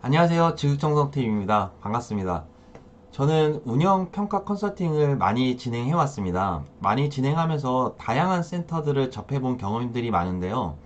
안녕하세요. 지극정성팀입니다. 반갑습니다. 저는 운영 평가 컨설팅을 많이 진행해 왔습니다. 많이 진행하면서 다양한 센터들을 접해본 경험들이 많은데요.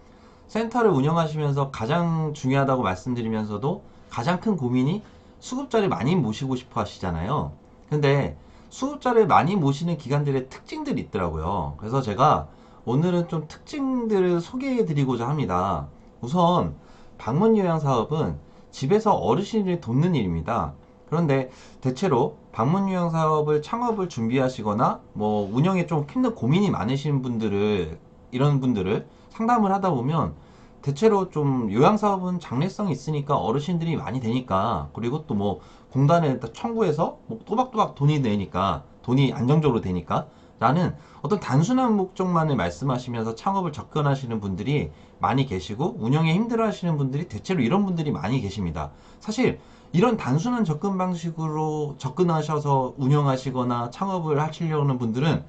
센터를 운영하시면서 가장 중요하다고 말씀드리면서도 가장 큰 고민이 수급자를 많이 모시고 싶어 하시잖아요. 근데 수급자를 많이 모시는 기관들의 특징들이 있더라고요. 그래서 제가 오늘은 좀 특징들을 소개해 드리고자 합니다. 우선 방문 요양 사업은 집에서 어르신을 돕는 일입니다. 그런데 대체로 방문 요양 사업을 창업을 준비하시거나 뭐 운영에 좀 힘든 고민이 많으신 분들을 이런 분들을 상담을 하다 보면 대체로 좀 요양사업은 장래성이 있으니까 어르신들이 많이 되니까 그리고 또 뭐 공단에 청구해서 뭐 또박또박 돈이 되니까 돈이 안정적으로 되니까 라는 어떤 단순한 목적만을 말씀하시면서 창업을 접근하시는 분들이 많이 계시고 운영에 힘들어 하시는 분들이 대체로 이런 분들이 많이 계십니다. 사실 이런 단순한 접근 방식으로 접근하셔서 운영하시거나 창업을 하시려는 분들은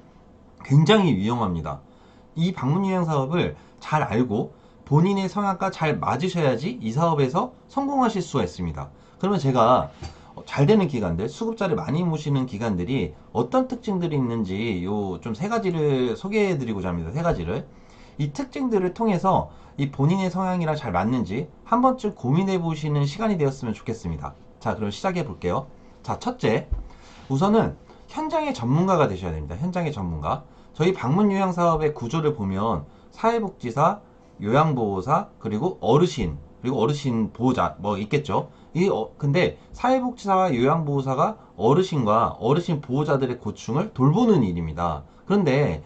굉장히 위험합니다. 이 방문 요양 사업을 잘 알고 본인의 성향과 잘 맞으셔야지 이 사업에서 성공하실 수가 있습니다. 그러면 제가 잘 되는 기관들, 수급자를 많이 모시는 기관들이 어떤 특징들이 있는지 요 좀 세 가지를 소개해 드리고자 합니다. 세 가지를. 이 특징들을 통해서 이 본인의 성향이랑 잘 맞는지 한 번쯤 고민해 보시는 시간이 되었으면 좋겠습니다. 자, 그럼 시작해 볼게요. 자, 첫째. 우선은 현장의 전문가가 되셔야 됩니다. 현장의 전문가. 저희 방문 요양 사업의 구조를 보면 사회복지사, 요양보호사, 그리고 어르신, 그리고 어르신 보호자 뭐 있겠죠. 근데 사회복지사와 요양보호사가 어르신과 어르신 보호자들의 고충을 돌보는 일입니다. 그런데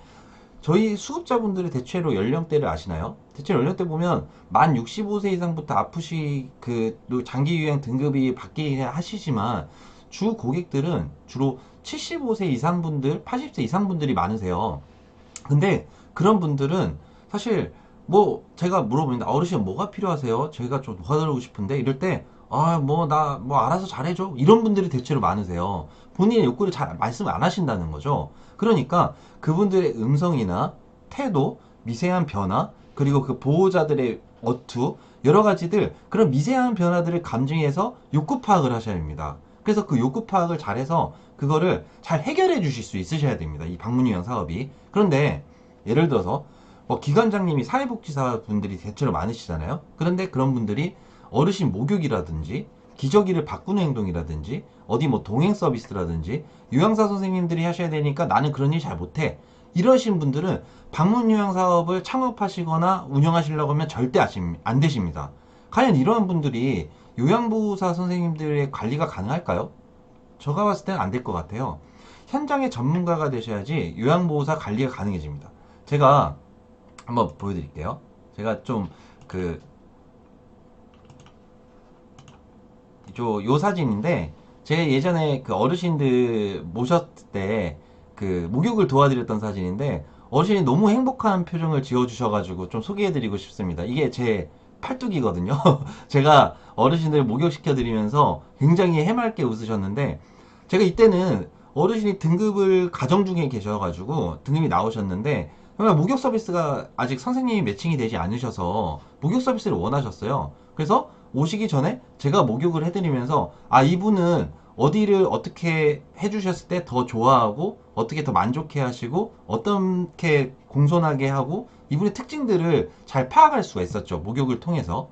저희 수급자분들의 대체로 연령대를 아시나요? 대체로 연령대 보면 만 65세 이상부터 장기 요양 등급이 받기 하시지만 주 고객들은 주로 75세 이상 분들, 80세 이상 분들이 많으세요. 근데 그런 분들은 사실 뭐 제가 물어보는데 어르신 뭐가 필요하세요? 저희가 좀 도와드리고 싶은데 이럴 때 뭐 나 뭐 알아서 잘해줘 이런 분들이 대체로 많으세요. 본인의 욕구를 잘 말씀 안 하신다는 거죠. 그러니까 그분들의 음성이나 태도, 미세한 변화, 그리고 그 보호자들의 어투 여러 가지들 그런 미세한 변화들을 감지해서 욕구 파악을 하셔야 됩니다. 그래서 그 욕구 파악을 잘해서 그거를 잘 해결해 주실 수 있으셔야 됩니다. 이 방문 요양 사업이. 그런데 예를 들어서 뭐 기관장님이 사회복지사 분들이 대체로 많으시잖아요. 그런데 그런 분들이 어르신 목욕이라든지 기저귀를 바꾸는 행동이라든지 어디 뭐 동행 서비스라든지 요양사 선생님들이 하셔야 되니까 나는 그런 일 잘 못해. 이러신 분들은 방문 요양 사업을 창업하시거나 운영하시려고 하면 절대 안 되십니다. 과연 이러한 분들이 요양보호사 선생님들의 관리가 가능할까요? 제가 봤을 때는 안 될 것 같아요. 현장의 전문가가 되셔야지 요양보호사 관리가 가능해집니다. 제가 한번 보여드릴게요. 제가 좀 그, 요 사진인데, 제가 예전에 그 어르신들 모셨을 때 그 목욕을 도와드렸던 사진인데, 어르신이 너무 행복한 표정을 지어주셔가지고 좀 소개해드리고 싶습니다. 이게 제 팔뚝이거든요. 제가 어르신들 목욕시켜드리면서 굉장히 해맑게 웃으셨는데, 제가 이때는 어르신이 등급을 가정 중에 계셔가지고 등급이 나오셨는데 정말 목욕 서비스가 아직 선생님이 매칭이 되지 않으셔서 목욕 서비스를 원하셨어요. 그래서 오시기 전에 제가 목욕을 해드리면서 이분은 어디를 어떻게 해주셨을 때 더 좋아하고 어떻게 더 만족해 하시고 어떻게 공손하게 하고 이분의 특징들을 잘 파악할 수가 있었죠. 목욕을 통해서.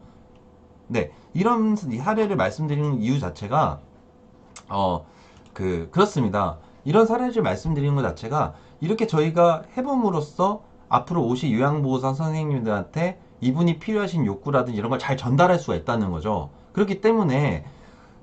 네, 이런 사례를 말씀드리는 이유 자체가 그렇습니다. 이런 사례를 말씀드리는 것 자체가 이렇게 저희가 해봄으로써 앞으로 오실 요양보호사 선생님들한테 이분이 필요하신 욕구라든지 이런 걸 잘 전달할 수가 있다는 거죠. 그렇기 때문에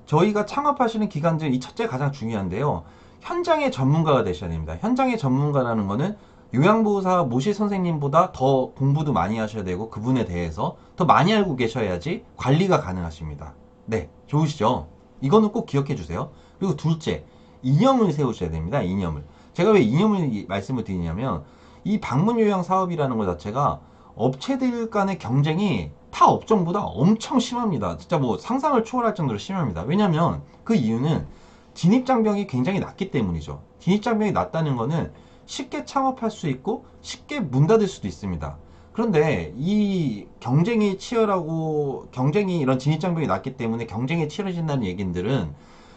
저희가 창업하시는 기관들 이 첫째 가장 중요한데요. 현장의 전문가가 되셔야 됩니다. 현장의 전문가라는 거는 요양보호사 모실 선생님보다 더 공부도 많이 하셔야 되고 그분에 대해서 더 많이 알고 계셔야지 관리가 가능하십니다. 네, 좋으시죠? 이거는 꼭 기억해 주세요. 그리고 둘째, 이념을 세우셔야 됩니다. 이념을. 제가 왜 이념을 말씀을 드리냐면 이 방문 요양 사업이라는 것 자체가 업체들 간의 경쟁이 타 업종보다 엄청 심합니다. 진짜 뭐 상상을 초월할 정도로 심합니다. 왜냐면 그 이유는 진입장벽이 굉장히 낮기 때문이죠. 진입장벽이 낮다는 거는 쉽게 창업할 수 있고 쉽게 문 닫을 수도 있습니다. 그런데 이 경쟁이 치열하고 경쟁이 이런 진입장벽이 낮기 때문에 경쟁이 치열해진다는 얘긴들은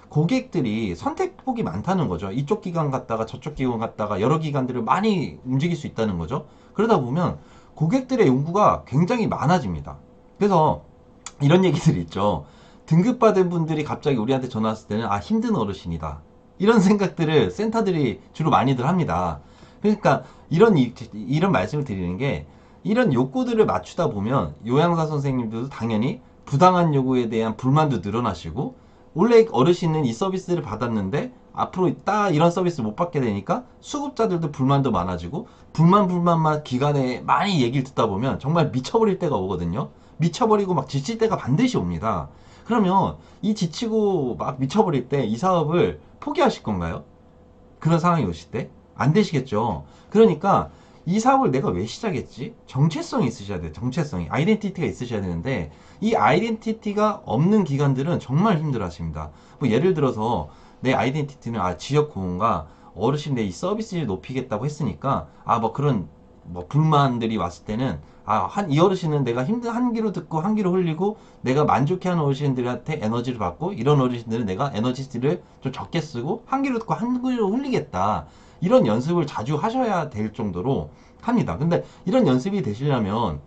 고객들이 선택폭이 많다는 거죠. 이쪽 기관 갔다가 저쪽 기관 갔다가 여러 기관들을 많이 움직일 수 있다는 거죠. 그러다 보면 고객들의 요구가 굉장히 많아집니다. 그래서 이런 얘기들이 있죠. 등급받은 분들이 갑자기 우리한테 전화 왔을 때는 아, 힘든 어르신이다. 이런 생각들을 센터들이 주로 많이들 합니다. 그러니까 이런 말씀을 드리는 게 이런 욕구들을 맞추다 보면 요양사 선생님들도 당연히 부당한 요구에 대한 불만도 늘어나시고 원래 어르신은 이 서비스를 받았는데 앞으로 이런 서비스를 못 받게 되니까 수급자들도 불만도 많아지고 불만만 기간에 많이 얘기를 듣다 보면 정말 미쳐버릴 때가 오거든요. 미쳐버리고 막 지칠 때가 반드시 옵니다. 그러면 이 지치고 막 미쳐버릴 때 이 사업을 포기하실 건가요? 그런 상황이 오실 때? 안 되시겠죠. 그러니까 이 사업을 내가 왜 시작했지? 정체성이 있으셔야 돼요. 정체성이. 아이덴티티가 있으셔야 되는데 이 아이덴티티가 없는 기관들은 정말 힘들어 하십니다. 뭐 예를 들어서 내 아이덴티티는 지역 보험과 어르신 내 이 서비스를 높이겠다고 했으니까 뭐 그런 뭐 불만들이 왔을 때는 이 어르신은 내가 힘든 한 귀로 듣고 한 귀로 흘리고 내가 만족해하는 어르신들한테 에너지를 받고 이런 어르신들은 내가 에너지를 좀 적게 쓰고 한 귀로 듣고 한 귀로 흘리겠다. 이런 연습을 자주 하셔야 될 정도로 합니다. 근데 이런 연습이 되시려면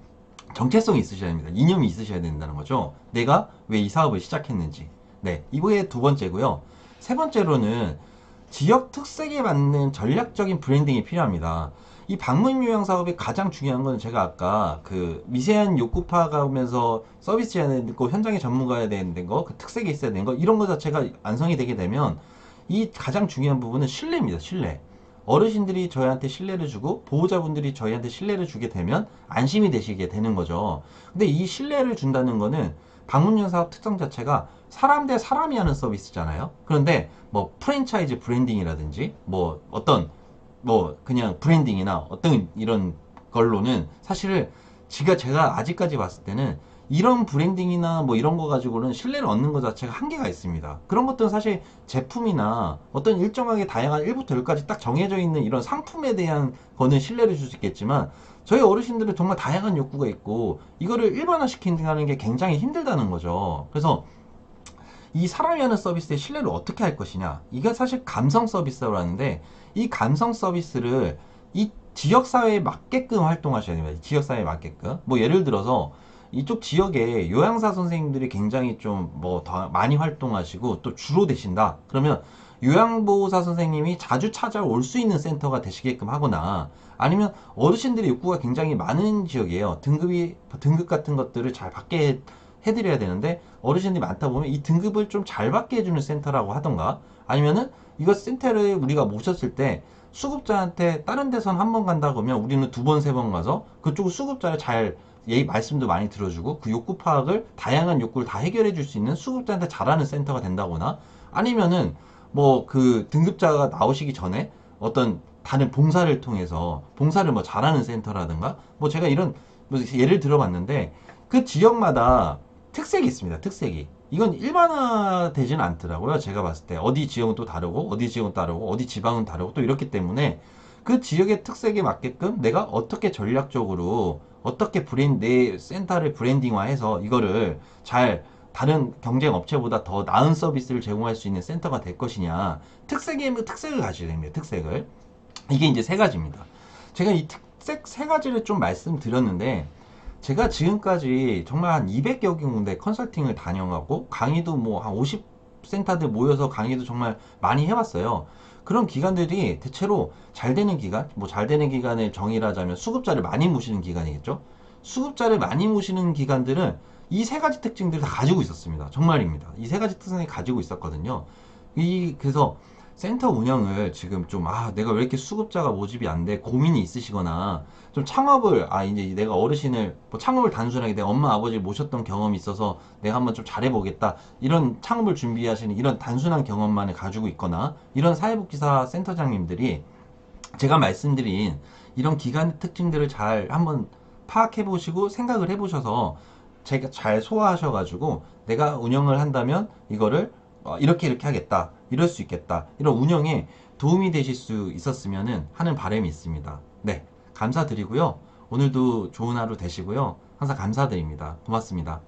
정체성이 있으셔야 됩니다. 이념이 있으셔야 된다는 거죠. 내가 왜 이 사업을 시작했는지. 네, 이게 두 번째고요. 세 번째로는 지역 특색에 맞는 전략적인 브랜딩이 필요합니다. 이 방문 요양 사업의 가장 중요한 건 제가 아까 그 미세한 욕구 파악하면서 서비스 해야 되는 거, 현장의 전문가야 되는 거, 그 특색이 있어야 되는 거, 이런 거 자체가 완성이 되게 되면 이 가장 중요한 부분은 신뢰입니다. 신뢰. 어르신들이 저희한테 신뢰를 주고 보호자분들이 저희한테 신뢰를 주게 되면 안심이 되시게 되는 거죠. 근데 이 신뢰를 준다는 거는 방문용 사업 특성 자체가 사람 대 사람이 하는 서비스잖아요. 그런데 뭐 프랜차이즈 브랜딩이라든지 뭐 어떤 뭐 그냥 브랜딩이나 어떤 이런 걸로는 사실 제가 아직까지 봤을 때는 이런 브랜딩이나 뭐 이런 거 가지고는 신뢰를 얻는 것 자체가 한계가 있습니다. 그런 것들은 사실 제품이나 어떤 일정하게 다양한 1부터 10까지 딱 정해져 있는 이런 상품에 대한 거는 신뢰를 줄 수 있겠지만 저희 어르신들은 정말 다양한 욕구가 있고 이거를 일반화시키는 게 굉장히 힘들다는 거죠. 그래서 이 사람이 하는 서비스에 신뢰를 어떻게 할 것이냐. 이게 사실 감성 서비스라고 하는데 이 감성 서비스를 이 지역사회에 맞게끔 활동하셔야 됩니다. 지역사회에 맞게끔. 뭐 예를 들어서 이쪽 지역에 요양사 선생님들이 굉장히 좀 뭐 더 많이 활동하시고 또 주로 되신다. 그러면 요양보호사 선생님이 자주 찾아올 수 있는 센터가 되시게끔 하거나 아니면 어르신들의 욕구가 굉장히 많은 지역이에요. 등급 같은 것들을 잘 받게 해드려야 되는데 어르신들이 많다 보면 이 등급을 좀 잘 받게 해주는 센터라고 하던가 아니면은 이거 센터를 우리가 모셨을 때 수급자한테 다른 데선 한 번 간다 그러면 우리는 두 번, 세 번 가서 그쪽 수급자를 잘 말씀도 많이 들어주고 그 욕구 파악을 다양한 욕구를 다 해결해 줄 수 있는 수급자한테 잘하는 센터가 된다거나 아니면은 뭐 그 등급자가 나오시기 전에 어떤 다른 봉사를 통해서 봉사를 뭐 잘하는 센터라든가 뭐 제가 이런 뭐 예를 들어봤는데 그 지역마다 특색이 있습니다. 특색이. 이건 일반화 되지는 않더라고요. 제가 봤을 때. 어디 지역은 또 다르고, 어디 지역은 다르고, 어디 지방은 다르고, 또 이렇기 때문에 그 지역의 특색에 맞게끔 내가 어떻게 전략적으로, 어떻게 내 센터를 브랜딩화해서 이거를 잘 다른 경쟁 업체보다 더 나은 서비스를 제공할 수 있는 센터가 될 것이냐. 특색을 가져야 됩니다. 특색을. 이게 이제 세 가지입니다. 제가 이 특색 세 가지를 좀 말씀드렸는데, 제가 지금까지 정말 한 200여 군데 컨설팅을 다녀가고 강의도 뭐 한 50센터들 모여서 강의도 정말 많이 해봤어요. 그런 기관들이 대체로 잘 되는 기관, 뭐 잘 되는 기관의 정의를 하자면 수급자를 많이 모시는 기관이겠죠. 수급자를 많이 모시는 기관들은 이 세 가지 특징들을 다 가지고 있었습니다. 정말입니다. 이 세 가지 특징을 가지고 있었거든요. 그래서 센터 운영을 지금 좀, 내가 왜 이렇게 수급자가 모집이 안 돼? 고민이 있으시거나, 좀 창업을, 이제 내가 어르신을, 뭐 창업을 단순하게 내 엄마, 아버지를 모셨던 경험이 있어서 내가 한번 좀 잘해보겠다. 이런 창업을 준비하시는 이런 단순한 경험만을 가지고 있거나, 이런 사회복지사 센터장님들이 제가 말씀드린 이런 기관 특징들을 잘 한번 파악해 보시고 생각을 해 보셔서 제가 잘 소화하셔가지고 내가 운영을 한다면 이거를 이렇게 하겠다. 이럴 수 있겠다. 이런 운영에 도움이 되실 수 있었으면 하는 바람이 있습니다. 네. 감사드리고요. 오늘도 좋은 하루 되시고요. 항상 감사드립니다. 고맙습니다.